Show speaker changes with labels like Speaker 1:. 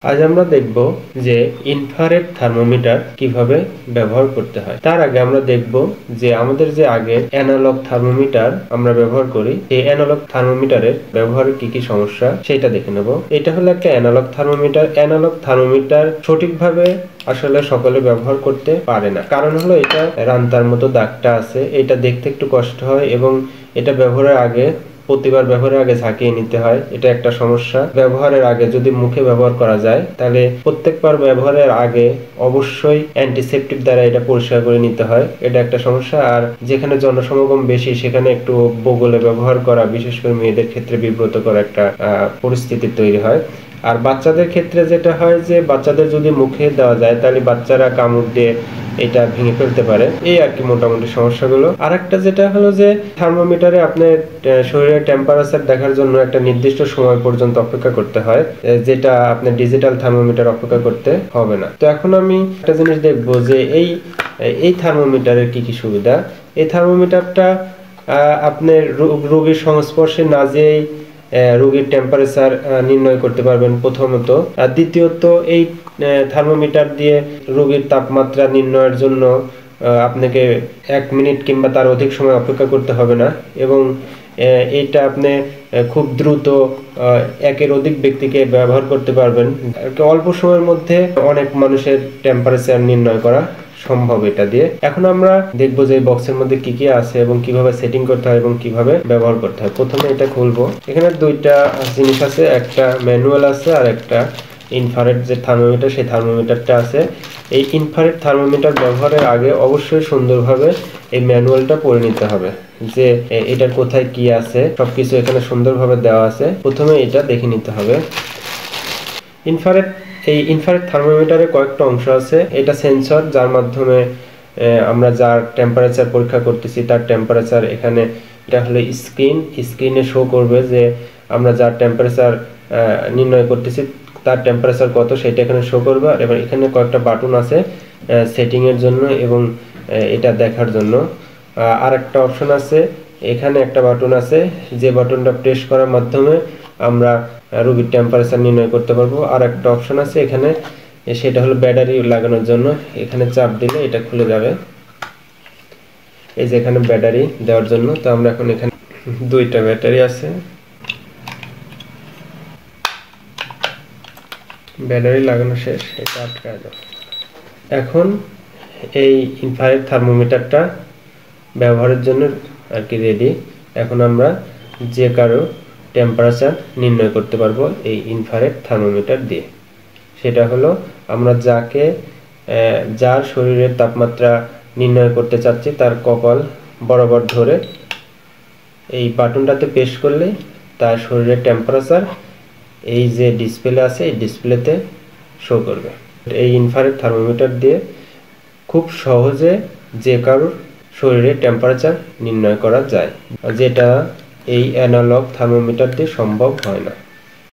Speaker 1: আজ আমরা দেখব যে ইনফ্রারেড থার্মোমিটার কিভাবে ব্যবহার করতে হয়। তার আগে আমরা দেখব যে আমাদের যে আগের অ্যানালগ থার্মোমিটার আমরা ব্যবহার করি, এই অ্যানালগ থার্মোমিটারের ব্যবহারের কি কি সমস্যা সেটা দেখে নেব। এটা হলো একটা অ্যানালগ থার্মোমিটার। অ্যানালগ থার্মোমিটার সঠিকভাবে আসলে সকলে ব্যবহার করতে পারে না। কারণ হলো এটা রান্তার মতো দাগটা আছে, এটা দেখতে একটু কষ্ট হয় এবং এটা ব্যবহারের আগে প্রতিবার ব্যবহারের আগে ঝাঁকিয়ে নিতে হয়, এটা একটা সমস্যা। ব্যবহারের আগে যদি মুখে ব্যবহার করা যায় তাহলে প্রত্যেকবার ব্যবহারের আগে অবশ্যই অ্যান্টিসেপটিক দ্বারা এটা পরিষ্কার করে নিতে হয়, এটা একটা সমস্যা। আর যেখানে জনসমাগম বেশি সেখানে একটু বগলে ব্যবহার করা, বিশেষ করে মেয়েদের ক্ষেত্রে বিব্রত করা একটা পরিস্থিতি তৈরি হয়। আর বাচ্চাদের ক্ষেত্রে যেটা হয় যে বাচ্চাদের যদি মুখে দেওয়া যায় তাহলে বাচ্চারা কামড় দিয়ে এটা ভেঙে ফেলতে পারে, এই আর কি মোটামুটি সমস্যাগুলো। আর একটা যেটা হলো যে থার্মোমিটারে আপনার শরীরের টেম্পারেচার দেখার জন্য একটা নির্দিষ্ট সময় পর্যন্ত অপেক্ষা করতে হয়, যেটা আপনার ডিজিটাল থার্মোমিটার অপেক্ষা করতে হবে না। তো এখন আমি একটা জিনিস দেখবো যে এই থার্মোমিটারের কি কি সুবিধা। এই থার্মোমিটারটা আপনার রোগীর সংস্পর্শে না যেয়েই রোগীর টেম্পারেচার নির্ণয় করতে পারবেন প্রথমত। আর দ্বিতীয়ত এই থার্মোমিটার দিয়ে রোগীর তাপমাত্রা নির্ণয়ের জন্য আপনাকে 1 মিনিট কিংবা তার অধিক সময় অপেক্ষা করতে হবে না, এবং এটা আপনি খুব দ্রুত একের অধিক ব্যক্তিকে ব্যবহার করতে পারবেন। অল্প সময়ের মধ্যে অনেক মানুষের টেম্পারেচার নির্ণয় করা সম্ভব এটা দিয়ে। এখন আমরা দেখবো যে বক্সের মধ্যে কি কি আছে এবং কিভাবে সেটিং করতে হয় এবং কিভাবে ব্যবহার করতে হয়। প্রথমে এটা খুলবো। এখানে দুইটা জিনিস আছে, একটা ম্যানুয়াল আছে আর একটা ইনফ্রারেড যে থার্মোমিটার সেই থার্মোমিটারটা আছে। এই ইনফ্রারেড থার্মোমিটার ব্যবহারের আগে অবশ্যই সুন্দরভাবে এই ম্যানুয়ালটা পড়ে নিতে হবে যে এটার কোথায় কি আছে, সবকিছু এখানে সুন্দরভাবে দেওয়া আছে। প্রথমে এটা দেখে নিতে হবে। এই ইনফ্রারেড থার্মোমিটারে কয়েকটা অংশ আছে। এটা সেন্সর, যার মাধ্যমে আমরা যার টেম্পারেচার পরীক্ষা করতেছি তার টেম্পারেচার এখানে, এটা হলো স্ক্রিনে শো করবে যে আমরা যার টেম্পারেচার নির্ণয় করতেছি তার টেম্পারেচার কত সেটা এখানে শো করবে। আর এবার এখানে কয়েকটা বাটন আছে সেটিং এর জন্য এবং এটা দেখার জন্য। আর একটা অপশন আছে, এখানে একটা বাটন আছে যে বাটনটা প্রেস করার মাধ্যমে আমরা রোগীর টেম্পারেচার নির্ণয় করতে পারবো। আর একটা অপশন আছে এখানে, সেটা হলো ব্যাটারি লাগানোর জন্য। এখানে চাপ দিলে এটা খুলে যাবে, এই যে এখানে ব্যাটারি দেওয়ার জন্য। তো আমরা এখন এখানে দুইটা ব্যাটারি আছে, ব্যাটারি লাগানো শেষ, এটা আটকায় দাও। এখন এই ইনফ্রারেড থার্মোমিটারটা ব্যবহারের জন্য আর কি রেডি। এখন আমরা যে কারো টেম্পারেচার নির্ণয় করতে পারবো এই ইনফ্রারেড থার্মোমিটার দিয়ে। সেটা হলো আমরা যার শরীরের তাপমাত্রা নির্ণয় করতে চাচ্ছি তার কপাল বরাবর ধরে এই বাটনটাতে প্রেস করলে তার শরীরের টেম্পারেচার এই যে ডিসপ্লে আছে এই ডিসপ্লেতে শো করবে। এই ইনফ্রারেড থার্মোমিটার দিয়ে খুব সহজে যে কারোর শরীরে টেম্পারেচার নির্ণয় করা যায়, যেটা এই অ্যানালগ থার্মোমিটার দিয়ে সম্ভব হয় না।